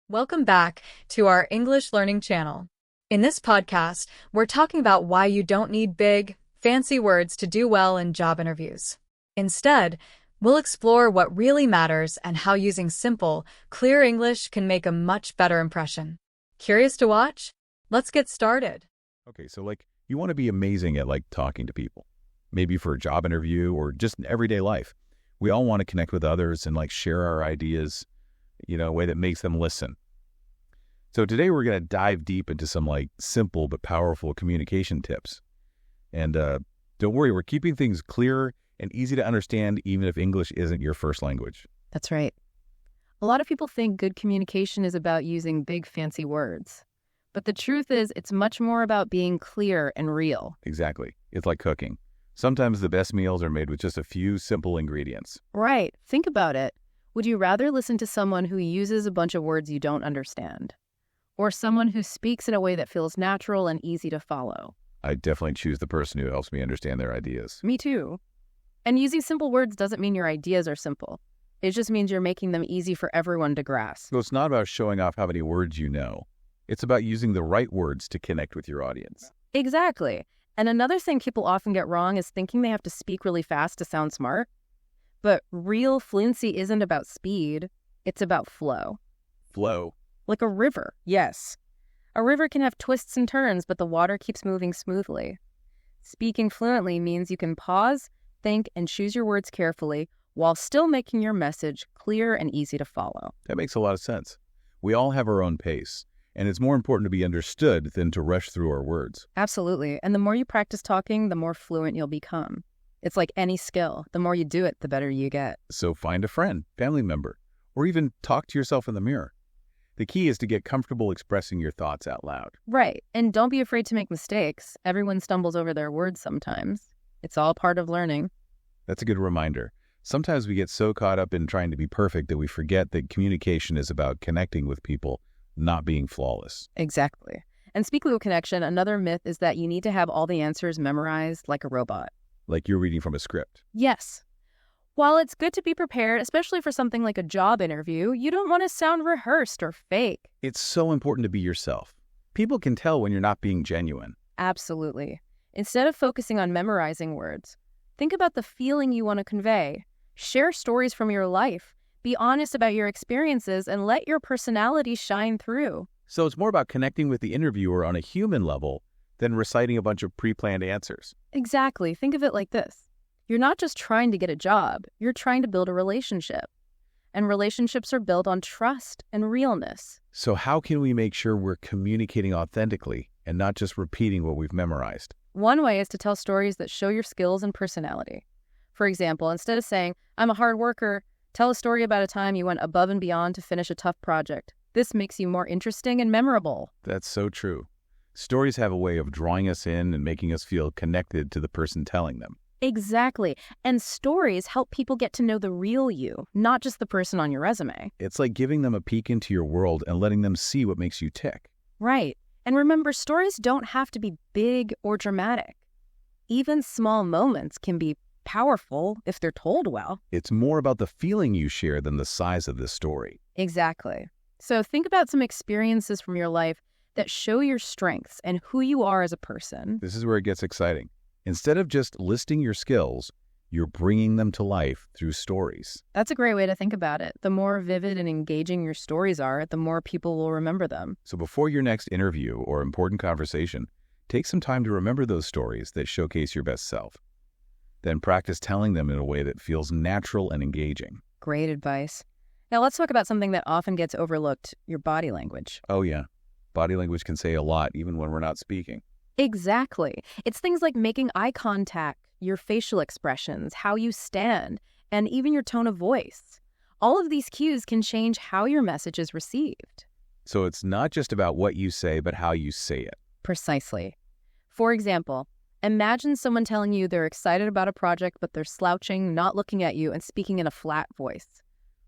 Welcome back to our English Learning channel. In this podcast, we're talking about why you don't need big, fancy words to do well in job interviews. Instead, we'll explore what really matters and how using simple, clear English can make a much better impression. Curious to watch? Let's get started. Okay, so you want to be amazing at talking to people, maybe for a job interview or just in everyday life. We all want to connect with others and share our ideas, in a way that makes them listen. So today we're going to dive deep into some simple but powerful communication tips. And don't worry, we're keeping things clear and easy to understand even if English isn't your first language. That's right. A lot of people think good communication is about using big fancy words. But the truth is it's much more about being clear and real. Exactly. It's like cooking. Sometimes the best meals are made with just a few simple ingredients. Right. Think about it. Would you rather listen to someone who uses a bunch of words you don't understand? Or someone who speaks in a way that feels natural and easy to follow? I definitely choose the person who helps me understand their ideas. Me too. And using simple words doesn't mean your ideas are simple. It just means you're making them easy for everyone to grasp. So it's not about showing off how many words you know. It's about using the right words to connect with your audience. Exactly. And another thing people often get wrong is thinking they have to speak really fast to sound smart. But real fluency isn't about speed. It's about flow. Flow. Like a river, yes. A river can have twists and turns, but the water keeps moving smoothly. Speaking fluently means you can pause, think, and choose your words carefully while still making your message clear and easy to follow. That makes a lot of sense. We all have our own pace, and it's more important to be understood than to rush through our words. Absolutely. And the more you practice talking, the more fluent you'll become. It's like any skill. The more you do it, the better you get. So find a friend, family member, or even talk to yourself in the mirror. The key is to get comfortable expressing your thoughts out loud. Right. And don't be afraid to make mistakes. Everyone stumbles over their words sometimes. It's all part of learning. That's a good reminder. Sometimes we get so caught up in trying to be perfect that we forget that communication is about connecting with people, not being flawless. Exactly. And speaking of connection, another myth is that you need to have all the answers memorized like a robot. Like you're reading from a script. Yes. While it's good to be prepared, especially for something like a job interview, you don't want to sound rehearsed or fake. It's so important to be yourself. People can tell when you're not being genuine. Absolutely. Instead of focusing on memorizing words, think about the feeling you want to convey. Share stories from your life. Be honest about your experiences and let your personality shine through. So it's more about connecting with the interviewer on a human level than reciting a bunch of pre-planned answers. Exactly. Think of it like this. You're not just trying to get a job. You're trying to build a relationship. And relationships are built on trust and realness. So how can we make sure we're communicating authentically and not just repeating what we've memorized? One way is to tell stories that show your skills and personality. For example, instead of saying, "I'm a hard worker," tell a story about a time you went above and beyond to finish a tough project. This makes you more interesting and memorable. That's so true. Stories have a way of drawing us in and making us feel connected to the person telling them. Exactly. And stories help people get to know the real you, not just the person on your resume. It's like giving them a peek into your world and letting them see what makes you tick. Right. And remember, stories don't have to be big or dramatic. Even small moments can be powerful if they're told well. It's more about the feeling you share than the size of the story. Exactly. So think about some experiences from your life that show your strengths and who you are as a person. This is where it gets exciting. Instead of just listing your skills, you're bringing them to life through stories. That's a great way to think about it. The more vivid and engaging your stories are, the more people will remember them. So before your next interview or important conversation, take some time to remember those stories that showcase your best self. Then practice telling them in a way that feels natural and engaging. Great advice. Now let's talk about something that often gets overlooked, your body language. Oh yeah, body language can say a lot even when we're not speaking. Exactly. It's things like making eye contact, your facial expressions, how you stand, and even your tone of voice. All of these cues can change how your message is received. So it's not just about what you say, but how you say it. Precisely. For example, imagine someone telling you they're excited about a project, but they're slouching, not looking at you, and speaking in a flat voice.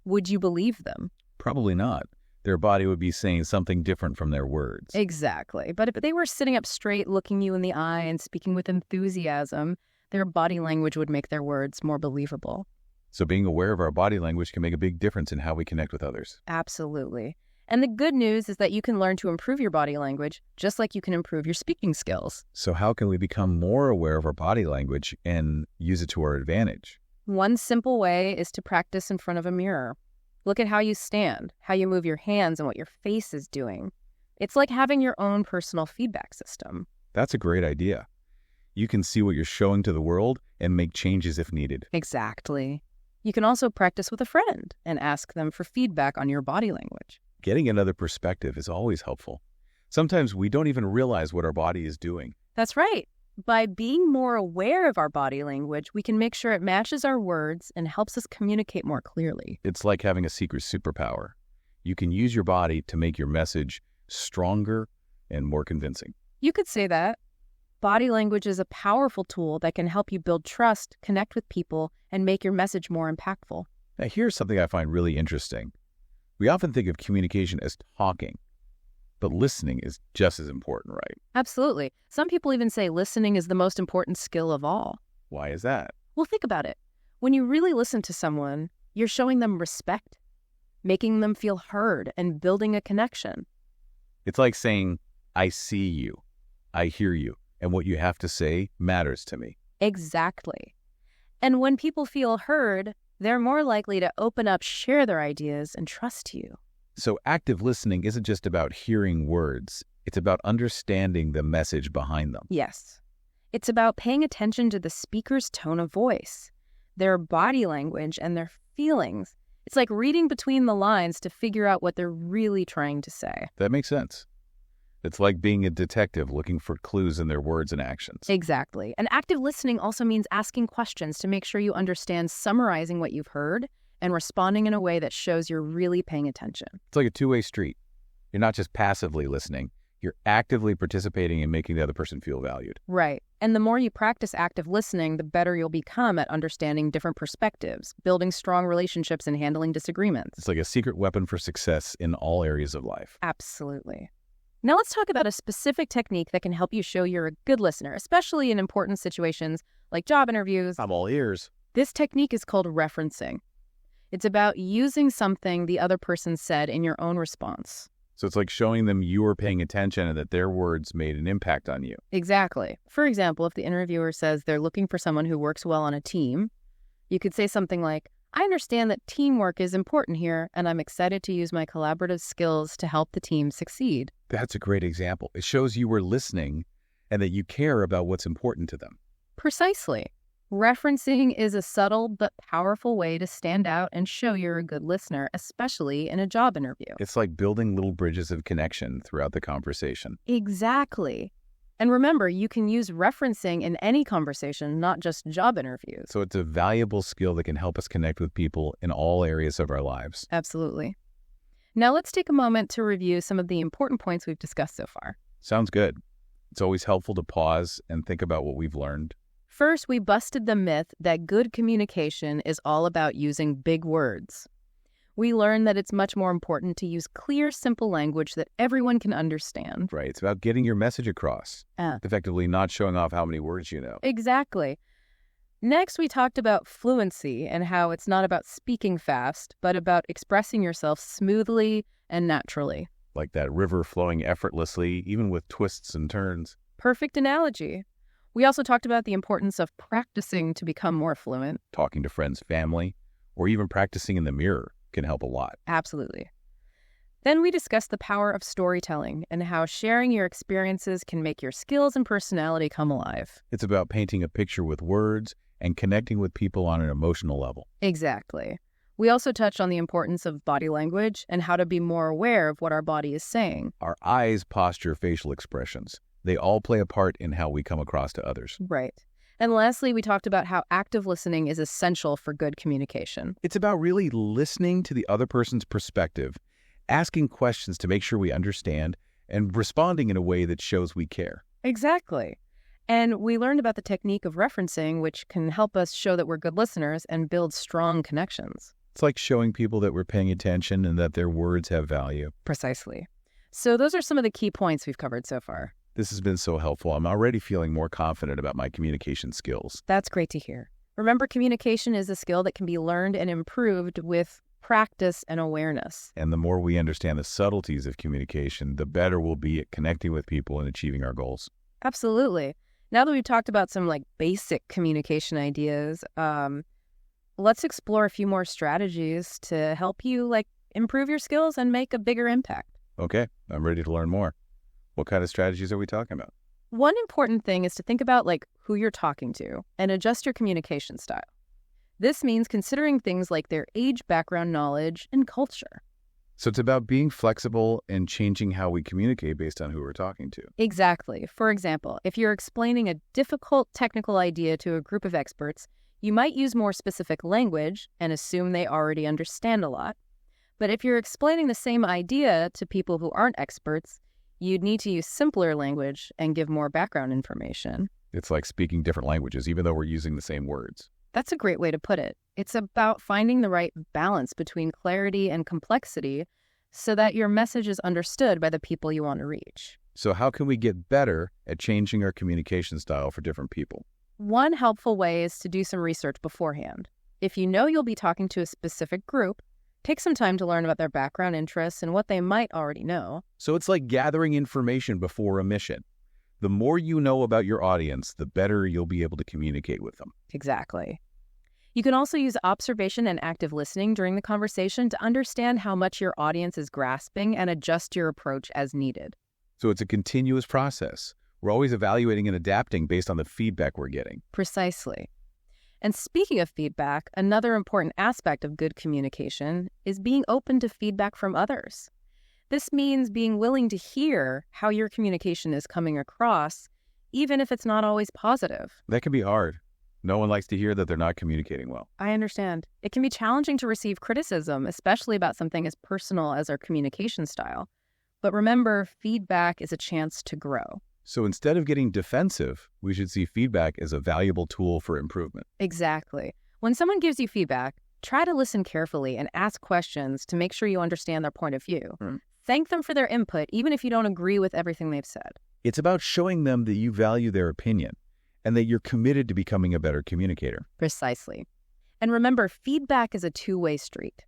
Would you believe them? Probably not. Their body would be saying something different from their words. Exactly. But if they were sitting up straight, looking you in the eye and speaking with enthusiasm, their body language would make their words more believable. So being aware of our body language can make a big difference in how we connect with others. Absolutely. And the good news is that you can learn to improve your body language just like you can improve your speaking skills. So how can we become more aware of our body language and use it to our advantage? One simple way is to practice in front of a mirror. Look at how you stand, how you move your hands, and what your face is doing. It's like having your own personal feedback system. That's a great idea. You can see what you're showing to the world and make changes if needed. Exactly. You can also practice with a friend and ask them for feedback on your body language. Getting another perspective is always helpful. Sometimes we don't even realize what our body is doing. That's right. By being more aware of our body language, we can make sure it matches our words and helps us communicate more clearly. It's like having a secret superpower. You can use your body to make your message stronger and more convincing. You could say that. Body language is a powerful tool that can help you build trust, connect with people, and make your message more impactful. Now, here's something I find really interesting. We often think of communication as talking, but listening is just as important, right? Absolutely. Some people even say listening is the most important skill of all. Why is that? Well, think about it. When you really listen to someone, you're showing them respect, making them feel heard, and building a connection. It's like saying, I see you, I hear you, and what you have to say matters to me. Exactly. And when people feel heard, they're more likely to open up, share their ideas, and trust you. So active listening isn't just about hearing words. It's about understanding the message behind them. Yes. It's about paying attention to the speaker's tone of voice, their body language, and their feelings. It's like reading between the lines to figure out what they're really trying to say. That makes sense. It's like being a detective looking for clues in their words and actions. Exactly. And active listening also means asking questions to make sure you understand, summarizing what you've heard, and responding in a way that shows you're really paying attention. It's like a two-way street. You're not just passively listening. You're actively participating in making the other person feel valued. Right. And the more you practice active listening, the better you'll become at understanding different perspectives, building strong relationships, and handling disagreements. It's like a secret weapon for success in all areas of life. Absolutely. Now let's talk about a specific technique that can help you show you're a good listener, especially in important situations like job interviews. I'm all ears. This technique is called referencing. It's about using something the other person said in your own response. So it's like showing them you were paying attention and that their words made an impact on you. Exactly. For example, if the interviewer says they're looking for someone who works well on a team, you could say something like, I understand that teamwork is important here, and I'm excited to use my collaborative skills to help the team succeed. That's a great example. It shows you were listening and that you care about what's important to them. Precisely. Referencing is a subtle but powerful way to stand out and show you're a good listener, especially in a job interview. It's like building little bridges of connection throughout the conversation. Exactly. And remember, you can use referencing in any conversation, not just job interviews. So it's a valuable skill that can help us connect with people in all areas of our lives. Absolutely. Now let's take a moment to review some of the important points we've discussed so far. Sounds good. It's always helpful to pause and think about what we've learned. First, we busted the myth that good communication is all about using big words. We learned that it's much more important to use clear, simple language that everyone can understand. Right. It's about getting your message across. Effectively not showing off how many words you know. Exactly. Next, we talked about fluency and how it's not about speaking fast, but about expressing yourself smoothly and naturally. Like that river flowing effortlessly, even with twists and turns. Perfect analogy. We also talked about the importance of practicing to become more fluent. Talking to friends, family, or even practicing in the mirror can help a lot. Absolutely. Then we discussed the power of storytelling and how sharing your experiences can make your skills and personality come alive. It's about painting a picture with words and connecting with people on an emotional level. Exactly. We also touched on the importance of body language and how to be more aware of what our body is saying. Our eyes, posture, facial expressions, they all play a part in how we come across to others. Right. And lastly, we talked about how active listening is essential for good communication. It's about really listening to the other person's perspective, asking questions to make sure we understand, and responding in a way that shows we care. Exactly. And we learned about the technique of referencing, which can help us show that we're good listeners and build strong connections. It's like showing people that we're paying attention and that their words have value. Precisely. So those are some of the key points we've covered so far. This has been so helpful. I'm already feeling more confident about my communication skills. That's great to hear. Remember, communication is a skill that can be learned and improved with practice and awareness. And the more we understand the subtleties of communication, the better we'll be at connecting with people and achieving our goals. Absolutely. Now that we've talked about some basic communication ideas, let's explore a few more strategies to help you improve your skills and make a bigger impact. Okay, I'm ready to learn more. What kind of strategies are we talking about? One important thing is to think about who you're talking to and adjust your communication style. This means considering things like their age, background, knowledge, and culture. So it's about being flexible and changing how we communicate based on who we're talking to. Exactly. For example, if you're explaining a difficult technical idea to a group of experts, you might use more specific language and assume they already understand a lot. But if you're explaining the same idea to people who aren't experts, you'd need to use simpler language and give more background information. It's like speaking different languages, even though we're using the same words. That's a great way to put it. It's about finding the right balance between clarity and complexity so that your message is understood by the people you want to reach. So how can we get better at changing our communication style for different people? One helpful way is to do some research beforehand. If you know you'll be talking to a specific group, take some time to learn about their background interests and what they might already know. So it's like gathering information before a mission. The more you know about your audience, the better you'll be able to communicate with them. Exactly. You can also use observation and active listening during the conversation to understand how much your audience is grasping and adjust your approach as needed. So it's a continuous process. We're always evaluating and adapting based on the feedback we're getting. Precisely. And speaking of feedback, another important aspect of good communication is being open to feedback from others. This means being willing to hear how your communication is coming across, even if it's not always positive. That can be hard. No one likes to hear that they're not communicating well. I understand. It can be challenging to receive criticism, especially about something as personal as our communication style. But remember, feedback is a chance to grow. So instead of getting defensive, we should see feedback as a valuable tool for improvement. Exactly. When someone gives you feedback, try to listen carefully and ask questions to make sure you understand their point of view. Thank them for their input, even if you don't agree with everything they've said. It's about showing them that you value their opinion and that you're committed to becoming a better communicator. Precisely. And remember, feedback is a two-way street.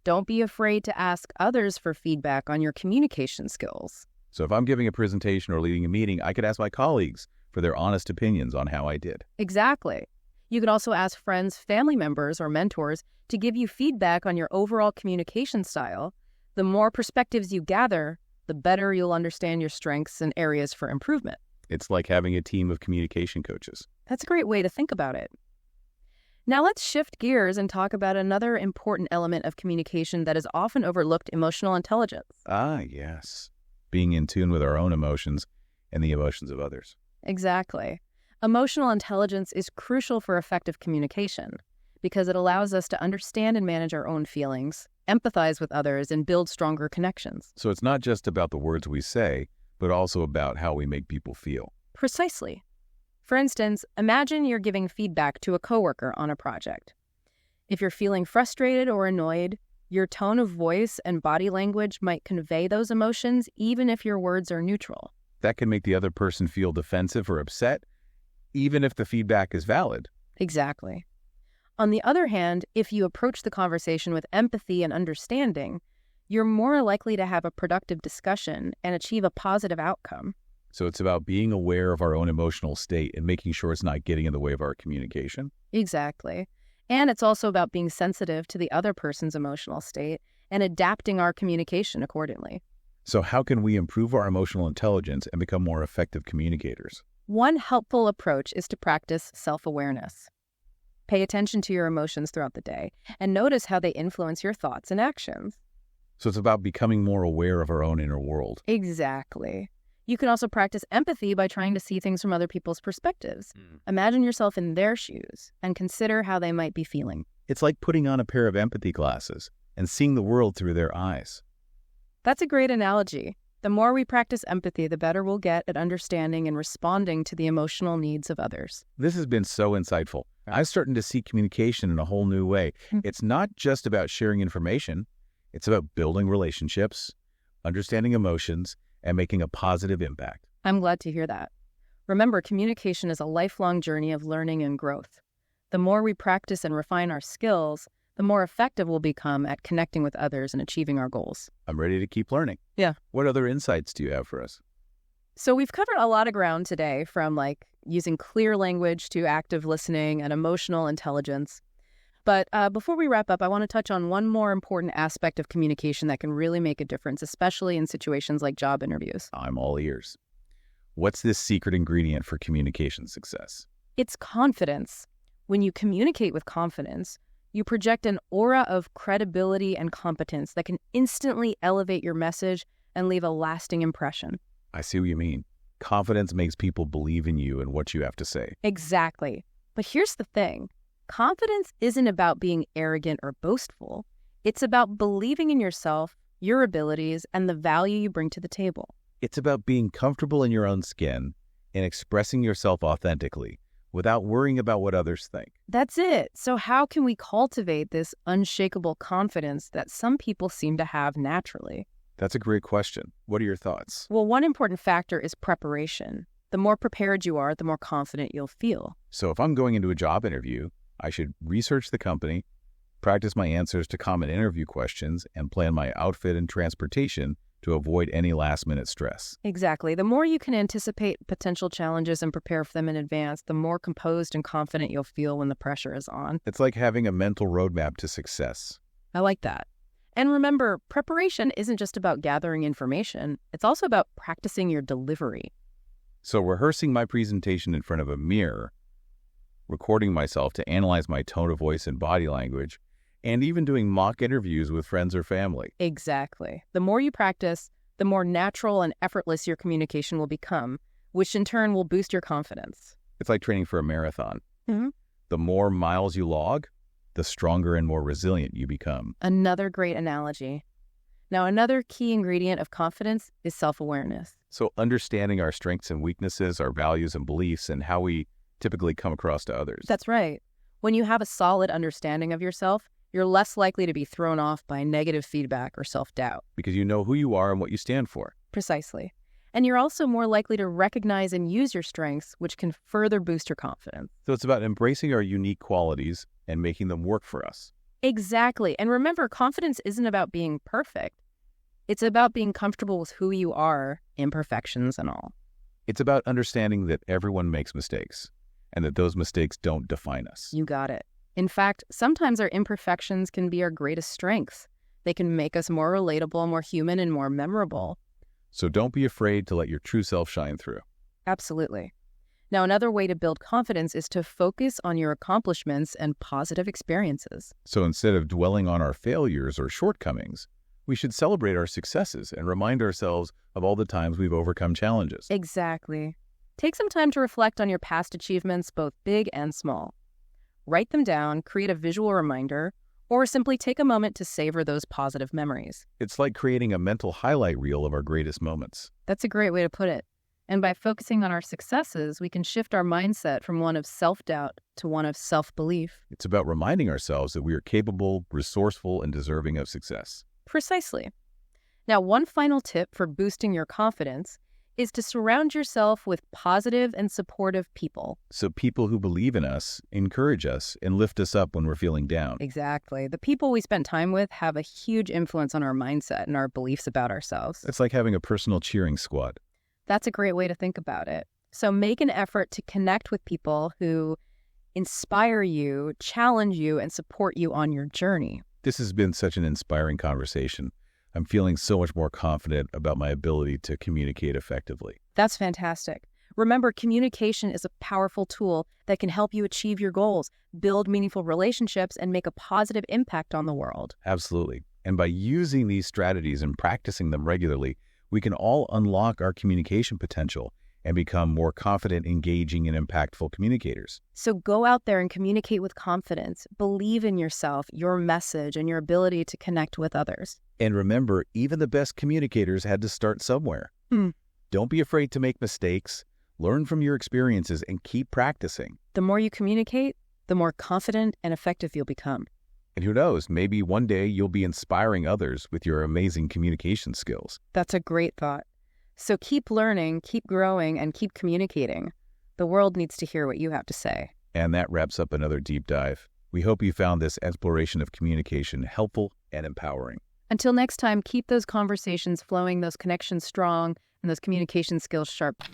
Don't be afraid to ask others for feedback on your communication skills. So if I'm giving a presentation or leading a meeting, I could ask my colleagues for their honest opinions on how I did. Exactly. You could also ask friends, family members, or mentors to give you feedback on your overall communication style. The more perspectives you gather, the better you'll understand your strengths and areas for improvement. It's like having a team of communication coaches. That's a great way to think about it. Now let's shift gears and talk about another important element of communication that is often overlooked: emotional intelligence. Ah, yes. Being in tune with our own emotions and the emotions of others. Exactly. Emotional intelligence is crucial for effective communication because it allows us to understand and manage our own feelings, empathize with others, and build stronger connections. So it's not just about the words we say, but also about how we make people feel. Precisely. For instance, imagine you're giving feedback to a coworker on a project. If you're feeling frustrated or annoyed, your tone of voice and body language might convey those emotions even if your words are neutral. That can make the other person feel defensive or upset, even if the feedback is valid. Exactly. On the other hand, if you approach the conversation with empathy and understanding, you're more likely to have a productive discussion and achieve a positive outcome. So it's about being aware of our own emotional state and making sure it's not getting in the way of our communication. Exactly. And it's also about being sensitive to the other person's emotional state and adapting our communication accordingly. So how can we improve our emotional intelligence and become more effective communicators? One helpful approach is to practice self-awareness. Pay attention to your emotions throughout the day and notice how they influence your thoughts and actions. So it's about becoming more aware of our own inner world. Exactly. You can also practice empathy by trying to see things from other people's perspectives. Imagine yourself in their shoes and consider how they might be feeling. It's like putting on a pair of empathy glasses and seeing the world through their eyes. That's a great analogy. The more we practice empathy, the better we'll get at understanding and responding to the emotional needs of others. This has been so insightful. I'm starting to see communication in a whole new way. It's not just about sharing information. It's about building relationships, understanding emotions, and making a positive impact. I'm glad to hear that. Remember, communication is a lifelong journey of learning and growth. The more we practice and refine our skills, the more effective we'll become at connecting with others and achieving our goals. I'm ready to keep learning. Yeah. What other insights do you have for us? So we've covered a lot of ground today, from like using clear language to active listening and emotional intelligence. But before we wrap up, I want to touch on one more important aspect of communication that can really make a difference, especially in situations like job interviews. I'm all ears. What's this secret ingredient for communication success? It's confidence. When you communicate with confidence, you project an aura of credibility and competence that can instantly elevate your message and leave a lasting impression. I see what you mean. Confidence makes people believe in you and what you have to say. Exactly. But here's the thing. Confidence isn't about being arrogant or boastful. It's about believing in yourself, your abilities, and the value you bring to the table. It's about being comfortable in your own skin and expressing yourself authentically without worrying about what others think. That's it. So how can we cultivate this unshakable confidence that some people seem to have naturally? That's a great question. What are your thoughts? Well, one important factor is preparation. The more prepared you are, the more confident you'll feel. So if I'm going into a job interview, I should research the company, practice my answers to common interview questions, and plan my outfit and transportation to avoid any last-minute stress. Exactly. The more you can anticipate potential challenges and prepare for them in advance, the more composed and confident you'll feel when the pressure is on. It's like having a mental roadmap to success. I like that. And remember, preparation isn't just about gathering information. It's also about practicing your delivery. So rehearsing my presentation in front of a mirror, recording myself to analyze my tone of voice and body language, and even doing mock interviews with friends or family. Exactly. The more you practice, the more natural and effortless your communication will become, which in turn will boost your confidence. It's like training for a marathon. Mm-hmm. The more miles you log, the stronger and more resilient you become. Another great analogy. Now, another key ingredient of confidence is self-awareness. So understanding our strengths and weaknesses, our values and beliefs, and how we typically come across to others. That's right. When you have a solid understanding of yourself, you're less likely to be thrown off by negative feedback or self-doubt. Because you know who you are and what you stand for. Precisely. And you're also more likely to recognize and use your strengths, which can further boost your confidence. So it's about embracing our unique qualities and making them work for us. Exactly. And remember, confidence isn't about being perfect. It's about being comfortable with who you are, imperfections and all. It's about understanding that everyone makes mistakes and that those mistakes don't define us. You got it. In fact, sometimes our imperfections can be our greatest strengths. They can make us more relatable, more human, and more memorable. So don't be afraid to let your true self shine through. Absolutely. Now, another way to build confidence is to focus on your accomplishments and positive experiences. So instead of dwelling on our failures or shortcomings, we should celebrate our successes and remind ourselves of all the times we've overcome challenges. Exactly. Take some time to reflect on your past achievements, both big and small. Write them down, create a visual reminder, or simply take a moment to savor those positive memories. It's like creating a mental highlight reel of our greatest moments. That's a great way to put it. And by focusing on our successes, we can shift our mindset from one of self-doubt to one of self-belief. It's about reminding ourselves that we are capable, resourceful, and deserving of success. Precisely. Now, one final tip for boosting your confidence is to surround yourself with positive and supportive people. So people who believe in us, encourage us, and lift us up when we're feeling down. Exactly. The people we spend time with have a huge influence on our mindset and our beliefs about ourselves. It's like having a personal cheering squad. That's a great way to think about it. So make an effort to connect with people who inspire you, challenge you, and support you on your journey. This has been such an inspiring conversation. I'm feeling so much more confident about my ability to communicate effectively. That's fantastic. Remember, communication is a powerful tool that can help you achieve your goals, build meaningful relationships, and make a positive impact on the world. Absolutely. And by using these strategies and practicing them regularly, we can all unlock our communication potential and become more confident, engaging, and impactful communicators. So go out there and communicate with confidence. Believe in yourself, your message, and your ability to connect with others. And remember, even the best communicators had to start somewhere. Don't be afraid to make mistakes. Learn from your experiences and keep practicing. The more you communicate, the more confident and effective you'll become. And who knows, maybe one day you'll be inspiring others with your amazing communication skills. That's a great thought. So keep learning, keep growing, and keep communicating. The world needs to hear what you have to say. And that wraps up another deep dive. We hope you found this exploration of communication helpful and empowering. Until next time, keep those conversations flowing, those connections strong, and those communication skills sharp.